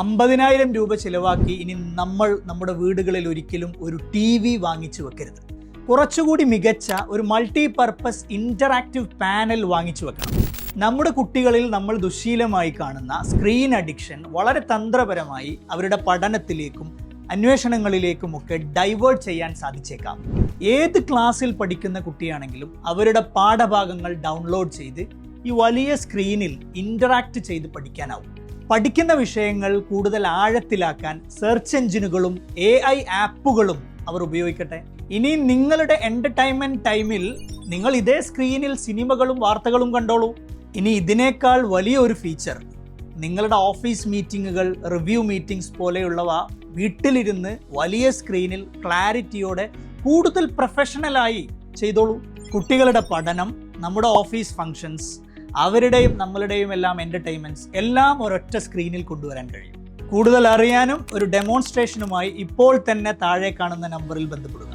50,000 രൂപ ചിലവാക്കി ഇനി നമ്മൾ നമ്മുടെ വീടുകളിൽ ഒരിക്കലും ഒരു TV വാങ്ങിച്ചു വെക്കരുത്. കുറച്ചുകൂടി മികച്ച ഒരു മൾട്ടി പർപ്പസ് ഇന്ററാക്റ്റീവ് പാനൽ വാങ്ങിച്ചു വെക്കണം. നമ്മുടെ കുട്ടികളിൽ നമ്മൾ ദുശ്ശീലമായി കാണുന്ന സ്ക്രീൻ അഡിക്ഷൻ വളരെ തന്ത്രപരമായി അവരുടെ പഠനത്തിലേക്കും അന്വേഷണങ്ങളിലേക്കുമൊക്കെ ഡൈവേർട്ട് ചെയ്യാൻ സാധിച്ചേക്കാം. ഏത് ക്ലാസ്സിൽ പഠിക്കുന്ന കുട്ടിയാണെങ്കിലും അവരുടെ പാഠഭാഗങ്ങൾ ഡൗൺലോഡ് ചെയ്ത് ഈ വലിയ സ്ക്രീനിൽ ഇന്ററാക്ട് ചെയ്ത് പഠിക്കാനാവും. പഠിക്കുന്ന വിഷയങ്ങൾ കൂടുതൽ ആഴത്തിലാക്കാൻ സെർച്ച് എഞ്ചിനുകളും AI ആപ്പുകളും അവർ ഉപയോഗിക്കട്ടെ. ഇനി നിങ്ങളുടെ എന്റർടൈൻമെന്റ് ടൈമിൽ നിങ്ങൾ ഇതേ സ്ക്രീനിൽ സിനിമകളും വാർത്തകളും കണ്ടോളൂ. ഇനി ഇതിനേക്കാൾ വലിയൊരു ഫീച്ചർ, നിങ്ങളുടെ ഓഫീസ് മീറ്റിങ്ങുകൾ, റിവ്യൂ മീറ്റിംഗ്സ് പോലെയുള്ളവ വീട്ടിലിരുന്ന് വലിയ സ്ക്രീനിൽ ക്ലാരിറ്റിയോടെ കൂടുതൽ പ്രൊഫഷണലായി ചെയ്തോളൂ. കുട്ടികളുടെ പഠനം, നമ്മുടെ ഓഫീസ് ഫങ്ഷൻസ്, അവരുടെയും നമ്മളുടെയും എല്ലാം എൻ്റർടൈൻമെൻറ്റ്സ് എല്ലാം ഒരൊറ്റ സ്ക്രീനിൽ കൊണ്ടുവരാൻ കഴിയും. കൂടുതൽ അറിയാനും ഒരു ഡെമോൺസ്ട്രേഷനുമായി ഇപ്പോൾ തന്നെ താഴെ കാണുന്ന നമ്പറിൽ ബന്ധപ്പെടുക.